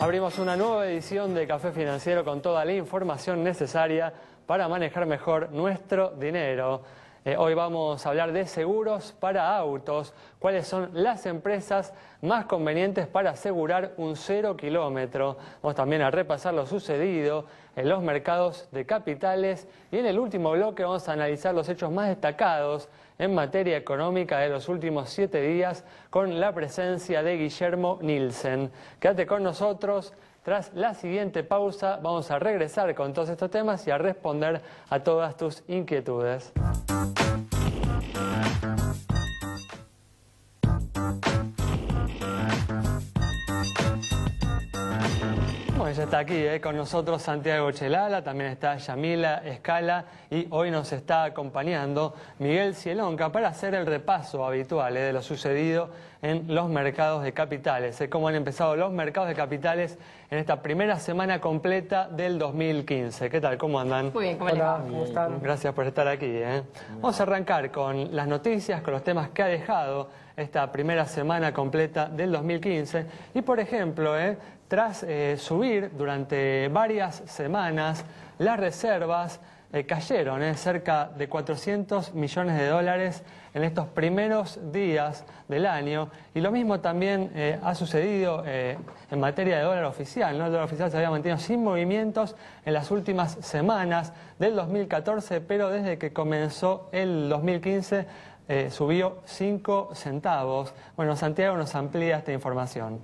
Abrimos una nueva edición de Café Financiero con toda la información necesaria para manejar mejor nuestro dinero. Hoy vamos a hablar de seguros para autos, cuáles son las empresas más convenientes para asegurar un 0 kilómetro. Vamos también a repasar lo sucedido en los mercados de capitales y en el último bloque vamos a analizar los hechos más destacados en materia económica de los últimos 7 días con la presencia de Guillermo Nielsen. Quédate con nosotros. Tras la siguiente pausa vamos a regresar con todos estos temas y a responder a todas tus inquietudes. Bueno, ya está aquí con nosotros Santiago Chelala, también está Yamila Escala y hoy nos está acompañando Miguel Cielonca para hacer el repaso habitual de lo sucedido en los mercados de capitales, cómo han empezado los mercados de capitales en esta primera semana completa del 2015. ¿Qué tal? ¿Cómo andan? Muy bien, ¿cómo les va? ¿Cómo están? Gracias por estar aquí. Vamos a arrancar con las noticias, con los temas que ha dejado esta primera semana completa del 2015 y, por ejemplo, tras subir durante varias semanas, las reservas cayeron cerca de 400 millones de dólares en estos primeros días del año. Y lo mismo también ha sucedido en materia de dólar oficial, ¿no? El dólar oficial se había mantenido sin movimientos en las últimas semanas del 2014, pero desde que comenzó el 2015 subió 5 centavos. Bueno, Santiago nos amplía esta información.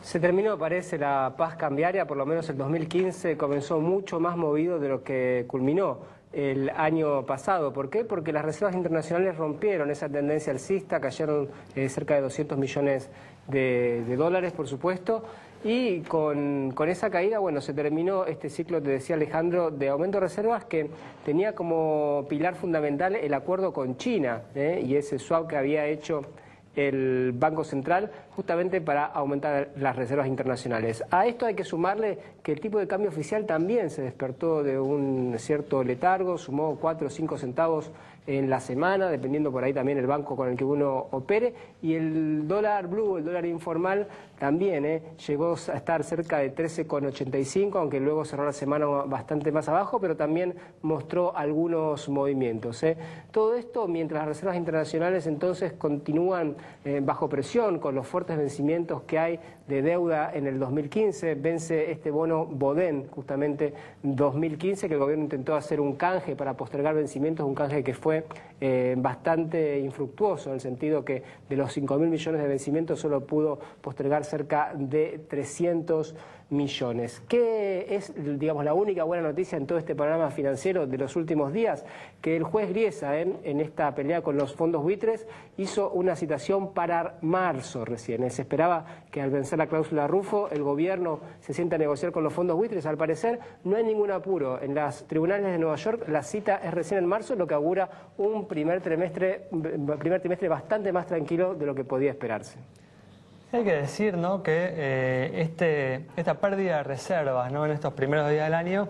Se terminó, parece, la paz cambiaria, por lo menos el 2015 comenzó mucho más movido de lo que culminó el año pasado. ¿Por qué? Porque las reservas internacionales rompieron esa tendencia alcista, cayeron cerca de 200 millones de dólares, por supuesto, y con esa caída, bueno, se terminó este ciclo, te decía Alejandro, de aumento de reservas que tenía como pilar fundamental el acuerdo con China y ese swap que había hecho el Banco Central justamente para aumentar las reservas internacionales. A esto hay que sumarle que el tipo de cambio oficial también se despertó de un cierto letargo, sumó 4 o 5 centavos en la semana, dependiendo por ahí también el banco con el que uno opere, y el dólar blue, el dólar informal, también llegó a estar cerca de 13,85, aunque luego cerró la semana bastante más abajo, pero también mostró algunos movimientos. Todo esto mientras las reservas internacionales entonces continúan bajo presión con los fuertes vencimientos que hay de deuda en el 2015. Vence este bono Bodén, justamente 2015, que el gobierno intentó hacer un canje para postergar vencimientos, un canje que fue bastante infructuoso, en el sentido que de los 5.000 millones de vencimientos solo pudo postergar cerca de 300 millones. ¿Qué es, digamos, la única buena noticia en todo este panorama financiero de los últimos días? Que el juez Griesa, en esta pelea con los fondos buitres, hizo una citación para marzo recién. Se esperaba que al vencer la cláusula Rufo el gobierno se sienta a negociar con los fondos buitres. Al parecer no hay ningún apuro. En los tribunales de Nueva York la cita es recién en marzo, lo que augura un primer trimestre bastante más tranquilo de lo que podía esperarse. Hay que decir, ¿no?, que esta pérdida de reservas, ¿no?, en estos primeros días del año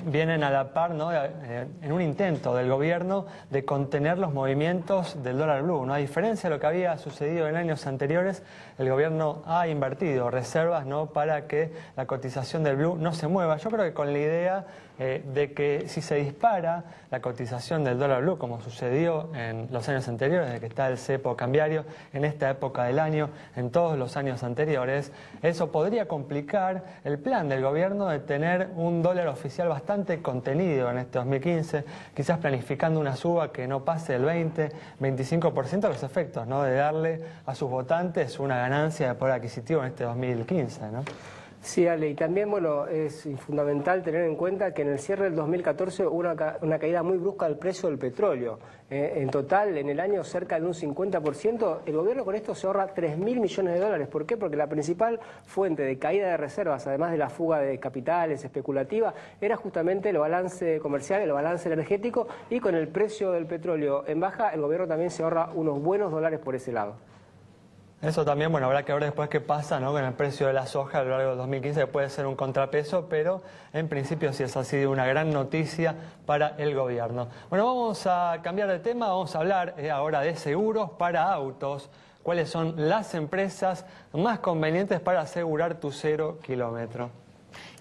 vienen a la par, ¿no?, en un intento del gobierno de contener los movimientos del dólar blue, ¿no? A diferencia de lo que había sucedido en años anteriores, el gobierno ha invertido reservas, ¿no?, para que la cotización del blue no se mueva. Yo creo que con la idea de que si se dispara la cotización del dólar blue, como sucedió en los años anteriores, de que está el cepo cambiario en esta época del año, en todos los años anteriores, eso podría complicar el plan del gobierno de tener un dólar oficial bastante contenido en este 2015, quizás planificando una suba que no pase del 20-25% a los efectos, ¿no?, de darle a sus votantes una ganancia de poder adquisitivo en este 2015, ¿no? Sí, Ale, y también, bueno, es fundamental tener en cuenta que en el cierre del 2014 hubo una caída muy brusca del precio del petróleo. En total, en el año cerca de un 50%. El gobierno con esto se ahorra 3.000 millones de dólares. ¿Por qué? Porque la principal fuente de caída de reservas, además de la fuga de capitales especulativa, era justamente el balance comercial, el balance energético, y con el precio del petróleo en baja, el gobierno también se ahorra unos buenos dólares por ese lado. Eso también, bueno, habrá que ver después qué pasa, ¿no?, con el precio de la soja a lo largo del 2015, que puede ser un contrapeso, pero en principio sí es así una gran noticia para el gobierno. Bueno, vamos a cambiar de tema, vamos a hablar ahora de seguros para autos. ¿Cuáles son las empresas más convenientes para asegurar tu 0 kilómetro?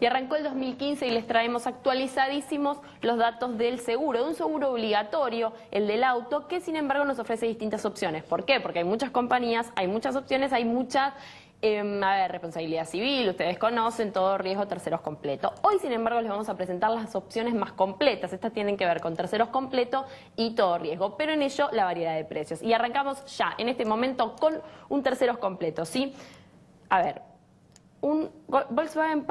Y arrancó el 2015 y les traemos actualizadísimos los datos del seguro, de un seguro obligatorio, el del auto, que sin embargo nos ofrece distintas opciones. ¿Por qué? Porque hay muchas compañías, hay muchas opciones, hay muchas... responsabilidad civil, ustedes conocen, todo riesgo, terceros completo. Hoy, sin embargo, les vamos a presentar las opciones más completas. Estas tienen que ver con terceros completo y todo riesgo, pero en ello la variedad de precios. Y arrancamos ya, en este momento, con un terceros completo, ¿sí? A ver, un Volkswagen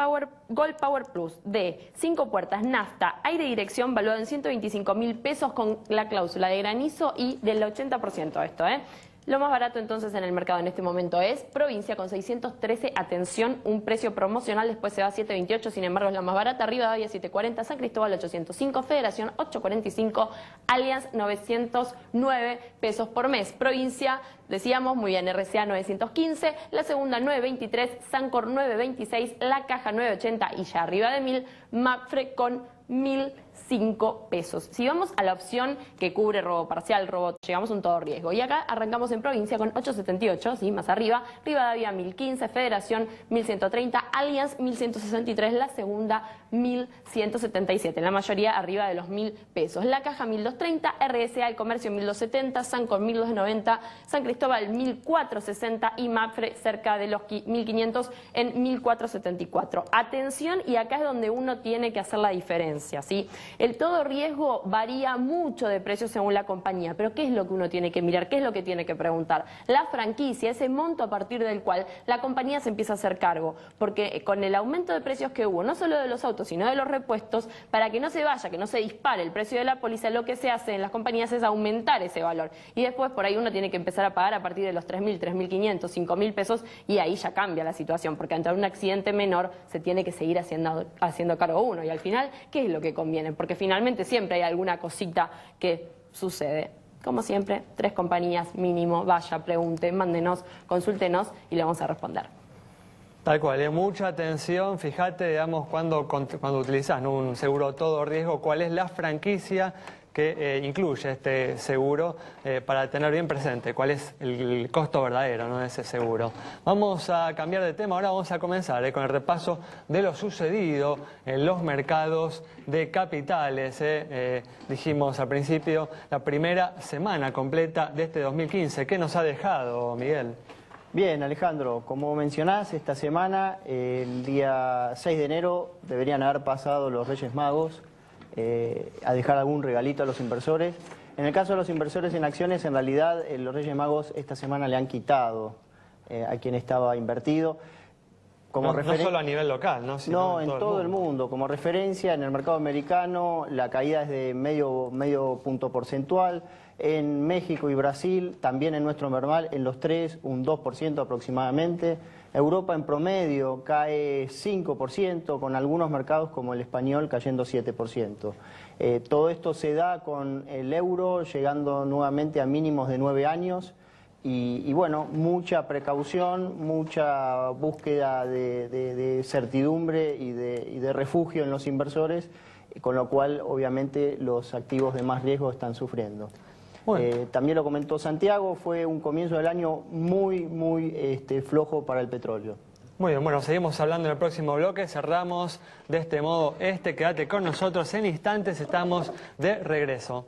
Gol Power Plus de 5 puertas, nafta, aire y dirección, valuado en 125.000 pesos con la cláusula de granizo y del 80% esto, ¿eh? Lo más barato entonces en el mercado en este momento es Provincia con 613, atención, un precio promocional, después se va a 728, sin embargo es la más barata, Rivadavia 740, San Cristóbal 805, Federación 845, Allianz 909 pesos por mes. Provincia, decíamos, muy bien, RCA 915, la segunda 923, Sancor 926, La Caja 980 y ya arriba de 1000, Mapfre con 1.005 pesos. Si vamos a la opción que cubre robo parcial, robo, llegamos a un todo riesgo. Y acá arrancamos en Provincia con 878, ¿sí? Más arriba, Rivadavia 1.015, Federación 1.130, Allianz 1.163, la segunda 1.177, la mayoría arriba de los 1.000 pesos. La Caja 1.230, RSA, el Comercio 1.270, Sancor 1.290, San Cristóbal 1.460 y Mapfre cerca de los 1.500 en 1.474. Atención, y acá es donde uno tiene que hacer la diferencia, ¿sí? El todo riesgo varía mucho de precio según la compañía, pero ¿qué es lo que uno tiene que mirar? ¿Qué es lo que tiene que preguntar? La franquicia, ese monto a partir del cual la compañía se empieza a hacer cargo, porque con el aumento de precios que hubo, no solo de los autos, sino de los repuestos, para que no se vaya, que no se dispare el precio de la póliza, lo que se hace en las compañías es aumentar ese valor. Y después por ahí uno tiene que empezar a pagar a partir de los 3.000, 3.500, 5.000 pesos, y ahí ya cambia la situación, porque ante un accidente menor se tiene que seguir haciendo cargo uno. Y al final, ¿qué es lo que conviene? Porque finalmente siempre hay alguna cosita que sucede. Como siempre, 3 compañías mínimo, vaya, pregunte, mándenos, consúltenos y le vamos a responder. Tal cual, mucha atención, fíjate, digamos, cuando utilizas un seguro todo riesgo, cuál es la franquicia que incluye este seguro para tener bien presente cuál es el costo verdadero, ¿no?, de ese seguro. Vamos a cambiar de tema, ahora vamos a comenzar con el repaso de lo sucedido en los mercados de capitales. Dijimos al principio, la primera semana completa de este 2015. ¿Qué nos ha dejado, Miguel? Bien, Alejandro, como mencionás, esta semana, el día 6 de enero, deberían haber pasado los Reyes Magos a dejar algún regalito a los inversores. En el caso de los inversores en acciones, en realidad los Reyes Magos esta semana le han quitado a quien estaba invertido. No solo a nivel local, ¿no? Sino en todo el mundo. Como referencia, en el mercado americano la caída es de medio punto porcentual. En México y Brasil, también en nuestro normal, en los 3, un 2% aproximadamente. Europa en promedio cae 5%, con algunos mercados como el español cayendo 7%. Todo esto se da con el euro llegando nuevamente a mínimos de 9 años. Y bueno, mucha precaución, mucha búsqueda de certidumbre y de refugio en los inversores, con lo cual obviamente los activos de más riesgo están sufriendo. Bueno. También lo comentó Santiago, fue un comienzo del año muy flojo para el petróleo. Muy bien, bueno, seguimos hablando en el próximo bloque, cerramos de este modo quédate con nosotros, en instantes estamos de regreso.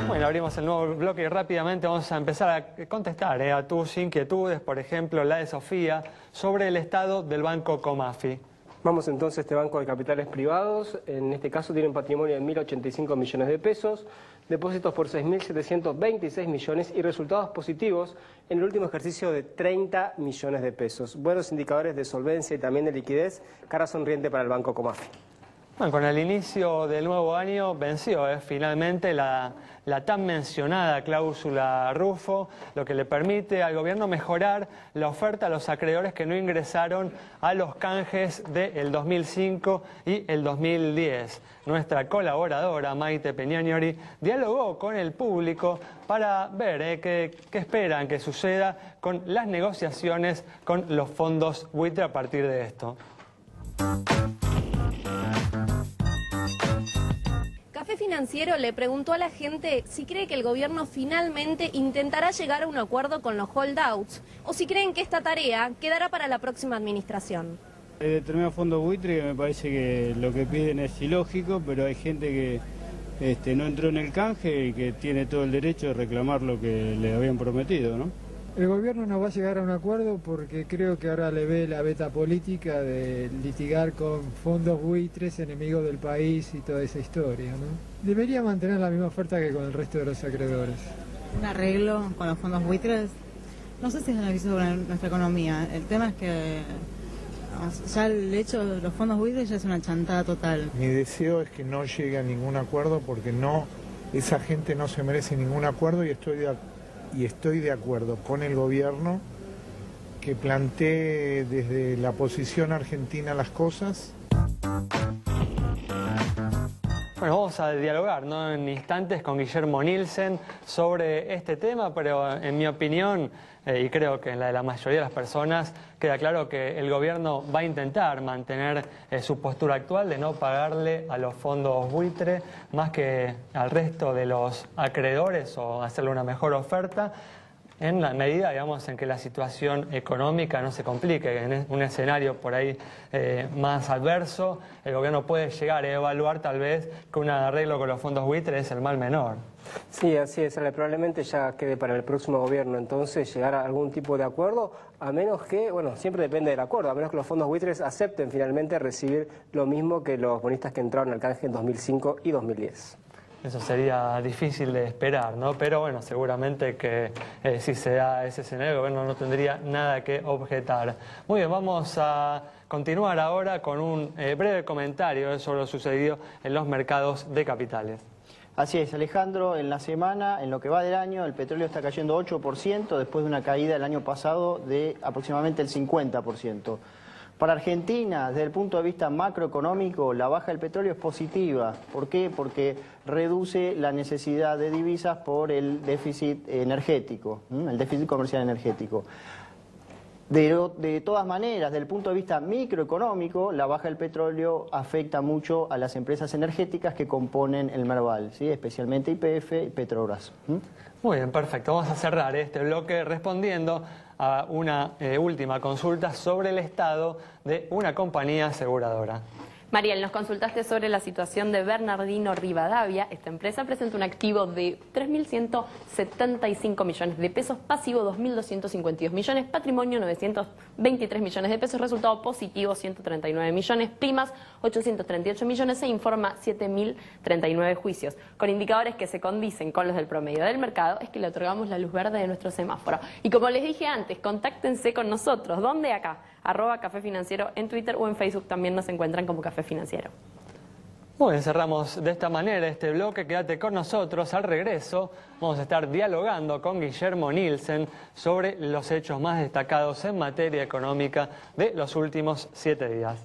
Bueno, abrimos el nuevo bloque y rápidamente vamos a empezar a contestar a tus inquietudes, por ejemplo, la de Sofía, sobre el estado del Banco Comafi. Vamos entonces a este banco de capitales privados, en este caso tiene un patrimonio de 1.085 millones de pesos, depósitos por 6.726 millones y resultados positivos en el último ejercicio de 30 millones de pesos. Buenos indicadores de solvencia y también de liquidez, cara sonriente para el Banco Comafi. Bueno, con el inicio del nuevo año venció finalmente la tan mencionada cláusula Rufo, lo que le permite al gobierno mejorar la oferta a los acreedores que no ingresaron a los canjes del 2005 y el 2010. Nuestra colaboradora Maite Peñañori dialogó con el público para ver qué esperan que suceda con las negociaciones con los fondos buitre a partir de esto. Café Financiero le preguntó a la gente si cree que el gobierno finalmente intentará llegar a un acuerdo con los holdouts o si creen que esta tarea quedará para la próxima administración. Hay determinados fondos buitre que me parece que lo que piden es ilógico, pero hay gente que no entró en el canje y que tiene todo el derecho de reclamar lo que le habían prometido, ¿no? El gobierno no va a llegar a un acuerdo porque creo que ahora le ve la beta política de litigar con fondos buitres, enemigos del país y toda esa historia, ¿no? Debería mantener la misma oferta que con el resto de los acreedores. Un arreglo con los fondos buitres, no sé si es beneficioso para nuestra economía. El tema es que ya el hecho de los fondos buitres ya es una chantada total. Mi deseo es que no llegue a ningún acuerdo porque esa gente no se merece ningún acuerdo y estoy de acuerdo con el gobierno que plantee desde la posición argentina las cosas. Bueno, vamos a dialogar, ¿no?, en instantes con Guillermo Nielsen sobre este tema, pero en mi opinión, y creo que en la de la mayoría de las personas, queda claro que el gobierno va a intentar mantener su postura actual de no pagarle a los fondos buitre más que al resto de los acreedores o hacerle una mejor oferta, en la medida, digamos, en que la situación económica no se complique. En un escenario por ahí más adverso, el gobierno puede llegar a evaluar tal vez que un arreglo con los fondos buitre es el mal menor. Sí, así es. Probablemente ya quede para el próximo gobierno entonces llegar a algún tipo de acuerdo, a menos que, bueno, siempre depende del acuerdo, a menos que los fondos buitres acepten finalmente recibir lo mismo que los bonistas que entraron al canje en 2005 y 2010. Eso sería difícil de esperar, ¿no? Pero bueno, seguramente que si se da ese escenario, el gobierno no tendría nada que objetar. Muy bien, vamos a continuar ahora con un breve comentario sobre lo sucedido en los mercados de capitales. Así es, Alejandro, en la semana, en lo que va del año, el petróleo está cayendo 8% después de una caída el año pasado de aproximadamente el 50%. Para Argentina, desde el punto de vista macroeconómico, la baja del petróleo es positiva. ¿Por qué? Porque reduce la necesidad de divisas por el déficit energético, el déficit comercial energético. De todas maneras, desde el punto de vista microeconómico, la baja del petróleo afecta mucho a las empresas energéticas que componen el Merval, ¿sí? Especialmente YPF y Petrobras. Muy bien, perfecto. Vamos a cerrar este bloque respondiendo a una última consulta sobre el estado de una compañía aseguradora. Mariel, nos consultaste sobre la situación de Bernardino Rivadavia. Esta empresa presenta un activo de 3.175 millones de pesos, pasivo 2.252 millones, patrimonio 923 millones de pesos, resultado positivo 139 millones, primas 838 millones, se informa 7.039 juicios. Con indicadores que se condicen con los del promedio del mercado, es que le otorgamos la luz verde de nuestro semáforo. Y como les dije antes, contáctense con nosotros. ¿Dónde? Acá. @Café Financiero en Twitter o en Facebook también nos encuentran como Café Financiero. Muy bien, cerramos de esta manera este bloque. Quédate con nosotros. Al regreso vamos a estar dialogando con Guillermo Nielsen sobre los hechos más destacados en materia económica de los últimos 7 días.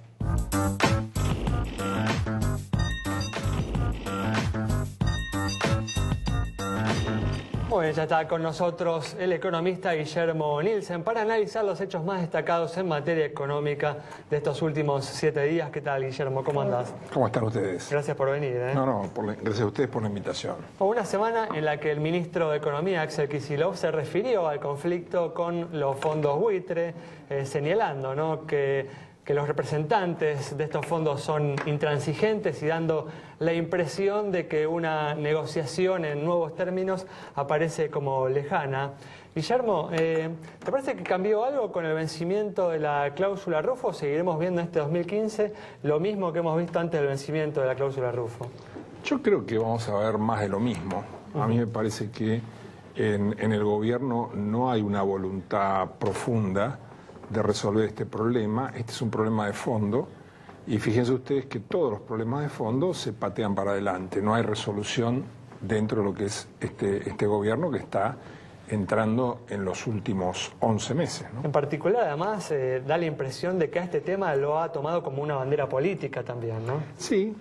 Muy bien, ya está con nosotros el economista Guillermo Nielsen para analizar los hechos más destacados en materia económica de estos últimos 7 días. ¿Qué tal, Guillermo? ¿Cómo andás? ¿Cómo están ustedes? Gracias por venir. Gracias a ustedes por la invitación. Una semana en la que el ministro de Economía, Axel Kicillof, se refirió al conflicto con los fondos buitre, señalando, ¿no?, que los representantes de estos fondos son intransigentes y dando la impresión de que una negociación en nuevos términos aparece como lejana. Guillermo, ¿te parece que cambió algo con el vencimiento de la cláusula Rufo? ¿Seguiremos viendo en este 2015 lo mismo que hemos visto antes del vencimiento de la cláusula Rufo? Yo creo que vamos a ver más de lo mismo. A mí me parece que en el gobierno no hay una voluntad profunda de resolver este problema. Este es un problema de fondo Y fíjense ustedes que todos los problemas de fondo se patean para adelante, no hay resolución dentro de lo que es este gobierno que está entrando en los últimos 11 meses, ¿no? En particular, además, da la impresión de que a este tema lo ha tomado como una bandera política también, ¿no? Sí,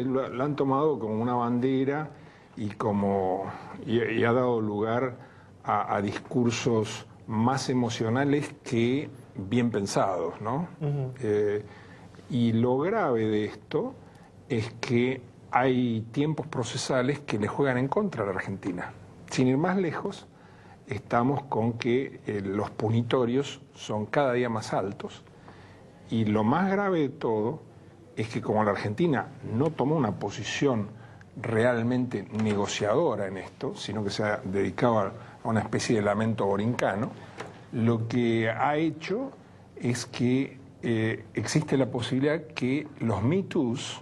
lo han tomado como una bandera y ha dado lugar a discursos más emocionales que bien pensados, ¿no? Y lo grave de esto es que hay tiempos procesales que le juegan en contra a la Argentina. Sin ir más lejos, estamos con que los punitorios son cada día más altos y lo más grave de todo es que como la Argentina no tomó una posición realmente negociadora en esto, sino que se ha dedicado a una especie de lamento borincano, lo que ha hecho es que existe la posibilidad que los Me Too's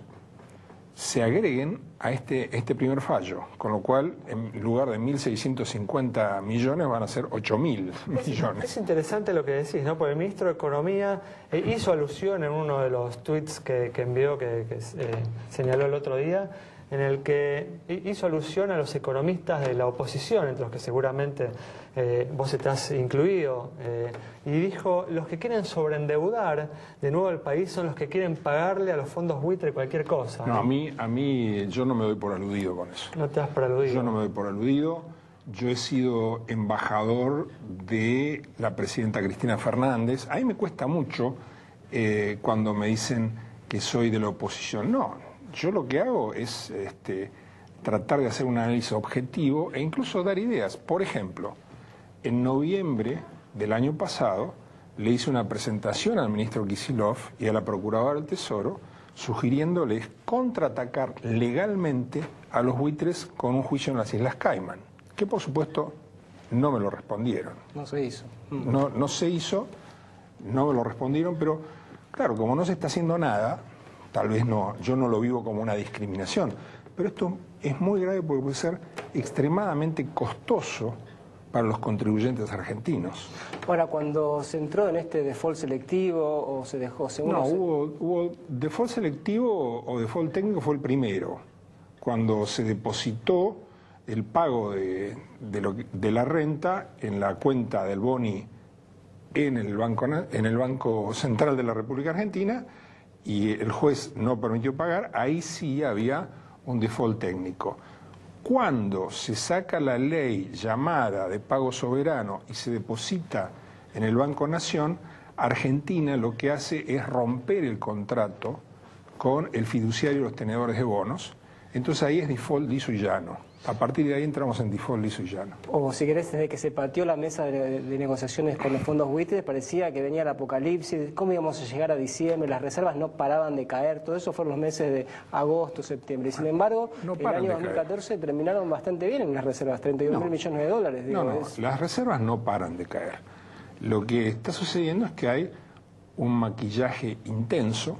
se agreguen a este primer fallo, con lo cual en lugar de 1.650 millones van a ser 8.000 millones. Es interesante lo que decís, ¿no? Porque el ministro de Economía hizo alusión en uno de los tweets que envió, que señaló el otro día, en el que hizo alusión a los economistas de la oposición, entre los que seguramente vos estás incluido, y dijo, los que quieren sobreendeudar de nuevo el país son los que quieren pagarle a los fondos buitre cualquier cosa. No, a mí yo no me doy por aludido con eso. No te das por aludido. Yo no me doy por aludido. Yo he sido embajador de la presidenta Cristina Fernández. A mí me cuesta mucho cuando me dicen que soy de la oposición. No, yo lo que hago es tratar de hacer un análisis objetivo e incluso dar ideas. Por ejemplo, en noviembre del año pasado le hice una presentación al ministro Kicillof y a la Procuradora del Tesoro sugiriéndoles contraatacar legalmente a los buitres con un juicio en las Islas Caimán, que por supuesto no me lo respondieron. No se hizo. No se hizo, no me lo respondieron, pero claro, como no se está haciendo nada, tal vez no, yo no lo vivo como una discriminación, pero esto es muy grave porque puede ser extremadamente costoso para los contribuyentes argentinos. Ahora, cuando se entró en este default selectivo o se dejó... No, hubo default selectivo o default técnico fue el primero, cuando se depositó el pago de la renta en la cuenta del Boni en el Banco Central de la República Argentina y el juez no permitió pagar, ahí sí había un default técnico. Cuando se saca la ley llamada de pago soberano y se deposita en el Banco Nación, Argentina lo que hace es romper el contrato con el fiduciario y los tenedores de bonos. Entonces ahí es default liso y llano. A partir de ahí entramos en default liso y llano. O si querés, desde que se pateó la mesa de negociaciones con los fondos buitres, parecía que venía el apocalipsis, cómo íbamos a llegar a diciembre, las reservas no paraban de caer, todo eso fueron los meses de agosto, septiembre. Y sin embargo, el año 2014 terminaron bastante bien en las reservas, 31.000 millones de dólares. Digo, las reservas no paran de caer. Lo que está sucediendo es que hay un maquillaje intenso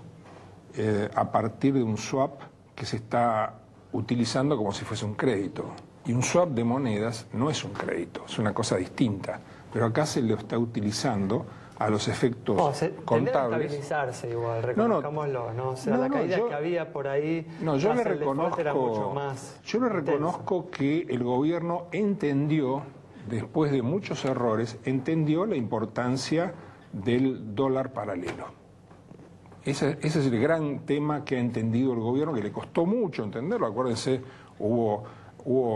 a partir de un swap que se está utilizando como si fuese un crédito. Y un swap de monedas no es un crédito, es una cosa distinta. Pero acá se lo está utilizando a los efectos contables. Tendría que estabilizarse igual, reconozcámoslo, ¿no? O sea, la caída que había por ahí... No, yo le reconozco que el gobierno entendió, después de muchos errores, entendió la importancia del dólar paralelo. Ese es el gran tema que ha entendido el gobierno, que le costó mucho entenderlo. Acuérdense, hubo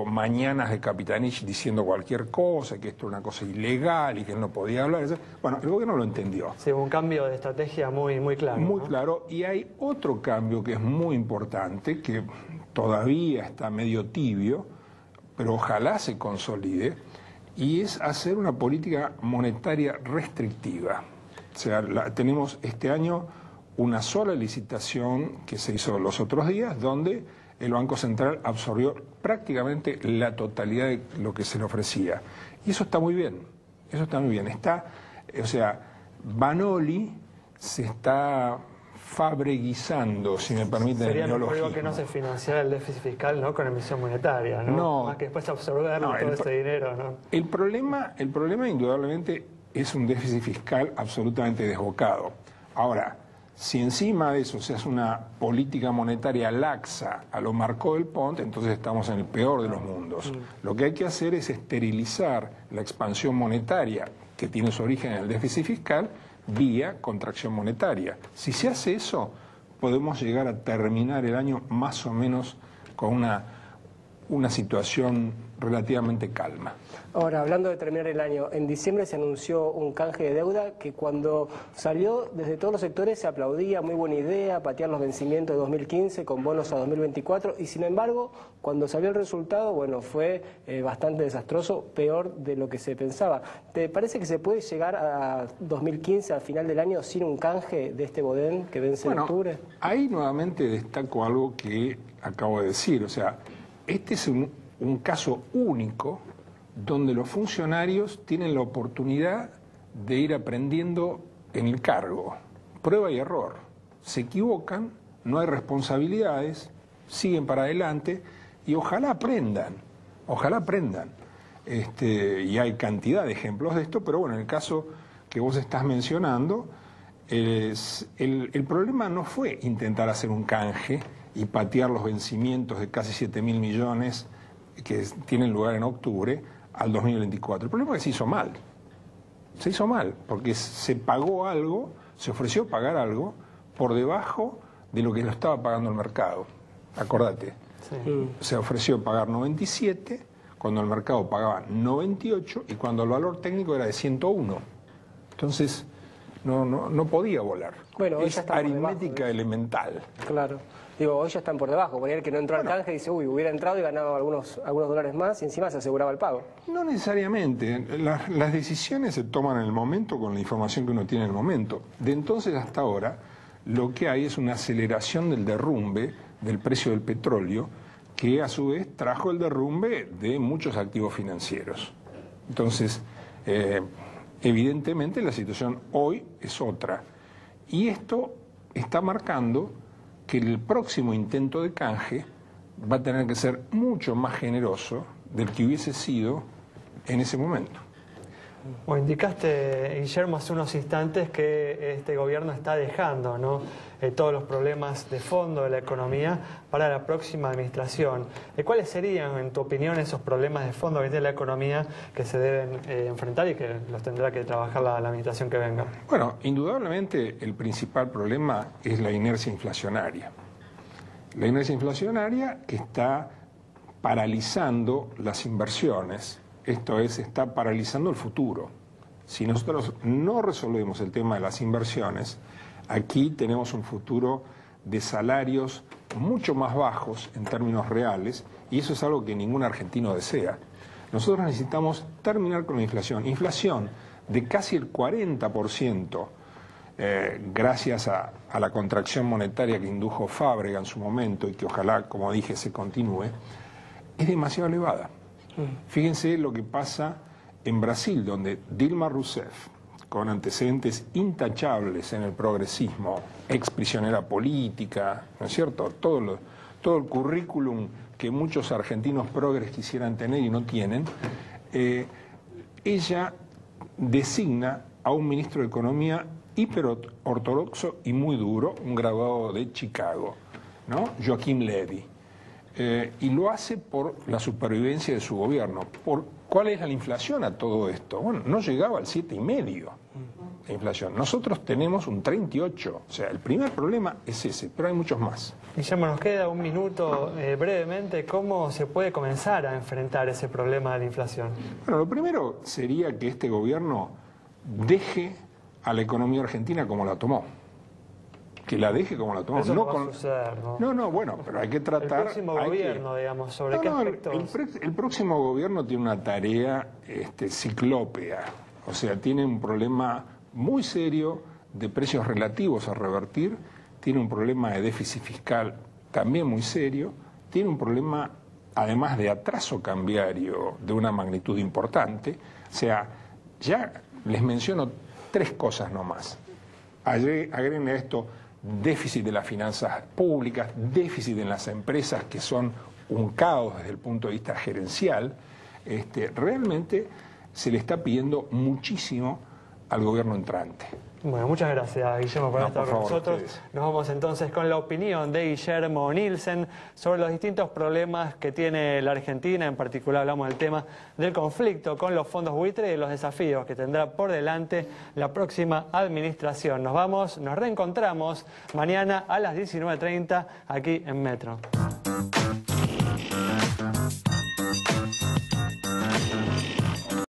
mañanas de Capitanich diciendo cualquier cosa, que esto era una cosa ilegal y que él no podía hablar. Bueno, el gobierno lo entendió. Sí, hubo un cambio de estrategia muy claro. Muy claro. Y hay otro cambio que es muy importante, que todavía está medio tibio, pero ojalá se consolide, y es hacer una política monetaria restrictiva. O sea, tenemos este año una sola licitación que se hizo los otros días, donde el Banco Central absorbió prácticamente la totalidad de lo que se le ofrecía. Y eso está muy bien, eso está muy bien. O sea, Banoli se está fabreguizando, si me permiten el neologismo. Sería mejor que no se financiara el déficit fiscal, ¿no?, con emisión monetaria, ¿no? Más que después absorberlo todo ese dinero, ¿no? El problema indudablemente es un déficit fiscal absolutamente desbocado. Ahora, Si encima de eso se hace una política monetaria laxa a lo Marcó del Pont, entonces estamos en el peor de los mundos. Lo que hay que hacer es esterilizar la expansión monetaria que tiene su origen en el déficit fiscal vía contracción monetaria. Si se hace eso, podemos llegar a terminar el año más o menos con una situación relativamente calma. Ahora, hablando de terminar el año, en diciembre se anunció un canje de deuda que cuando salió desde todos los sectores se aplaudía, muy buena idea, patear los vencimientos de 2015 con bonos a 2024 y sin embargo, cuando salió el resultado, bueno, fue bastante desastroso, peor de lo que se pensaba. ¿Te parece que se puede llegar a 2015, al final del año, sin un canje de este Bodén que vence en octubre? Ahí nuevamente destaco algo que acabo de decir, o sea, este es un caso único donde los funcionarios tienen la oportunidad de ir aprendiendo en el cargo, prueba y error. Se equivocan, no hay responsabilidades, siguen para adelante y ojalá aprendan, ojalá aprendan. Y hay cantidad de ejemplos de esto, pero bueno, en el caso que vos estás mencionando, el problema no fue intentar hacer un canje y patear los vencimientos de casi 7.000 millones que tienen lugar en octubre al 2024. El problema es que se hizo mal. Se hizo mal, porque se pagó algo, se ofreció pagar algo por debajo de lo que lo estaba pagando el mercado. Acordate. Sí. Se ofreció pagar 97 cuando el mercado pagaba 98 y cuando el valor técnico era de 101. Entonces, no podía volar. Bueno, es aritmética elemental. Claro. Digo, hoy ya están por debajo. Por ahí el que no entró al canje dice, uy, hubiera entrado y ganado algunos dólares más y encima se aseguraba el pago. No necesariamente. Las decisiones se toman en el momento con la información que uno tiene en el momento. De entonces hasta ahora, lo que hay es una aceleración del derrumbe del precio del petróleo, que a su vez trajo el derrumbe de muchos activos financieros. Entonces, evidentemente la situación hoy es otra. Y esto está marcando que el próximo intento de canje va a tener que ser mucho más generoso del que hubiese sido en ese momento. Bueno, indicaste, Guillermo, hace unos instantes que este gobierno está dejando, ¿no?, todos los problemas de fondo de la economía para la próxima administración. ¿Cuáles serían, en tu opinión, esos problemas de fondo que tiene la economía que se deben enfrentar y que los tendrá que trabajar la administración que venga? Bueno, indudablemente el principal problema es la inercia inflacionaria. La inercia inflacionaria que está paralizando las inversiones. Esto es, está paralizando el futuro. Si nosotros no resolvemos el tema de las inversiones, aquí tenemos un futuro de salarios mucho más bajos en términos reales y eso es algo que ningún argentino desea. Nosotros necesitamos terminar con la inflación. Inflación de casi el 40%, gracias a la contracción monetaria que indujo Fábrega en su momento y que ojalá, como dije, se continúe, es demasiado elevada. Fíjense lo que pasa en Brasil, donde Dilma Rousseff, con antecedentes intachables en el progresismo, ex prisionera política, ¿no es cierto? Todo el currículum que muchos argentinos progres quisieran tener y no tienen, ella designa a un ministro de Economía hiperortodoxo y muy duro, un graduado de Chicago, ¿no?, Joaquim Levy. Y lo hace por la supervivencia de su gobierno. ¿Cuál es la inflación a todo esto? Bueno, no llegaba al 7,5% la inflación. Nosotros tenemos un 38%. O sea, el primer problema es ese, pero hay muchos más. Guillermo, nos queda un minuto brevemente. ¿Cómo se puede comenzar a enfrentar ese problema de la inflación? Bueno, lo primero sería que este gobierno deje a la economía argentina como la tomó. Que la deje como la tomó. Eso no va a suceder, ¿no? No, bueno, pero hay que tratar... El próximo gobierno, digamos, ¿sobre qué aspectos? El próximo gobierno tiene una tarea ciclópea. O sea, tiene un problema muy serio de precios relativos a revertir, tiene un problema de déficit fiscal también muy serio, tiene un problema, además de atraso cambiario de una magnitud importante. O sea, ya les menciono 3 cosas nomás. Agreguen a esto déficit de las finanzas públicas, déficit en las empresas que son un caos desde el punto de vista gerencial. Realmente se le está pidiendo muchísimo al gobierno entrante. Bueno, muchas gracias, Guillermo, por estar con nosotros. Ustedes. Nos vamos entonces con la opinión de Guillermo Nielsen sobre los distintos problemas que tiene la Argentina. En particular hablamos del tema del conflicto con los fondos buitre y los desafíos que tendrá por delante la próxima administración. Nos reencontramos mañana a las 19:30 aquí en Metro.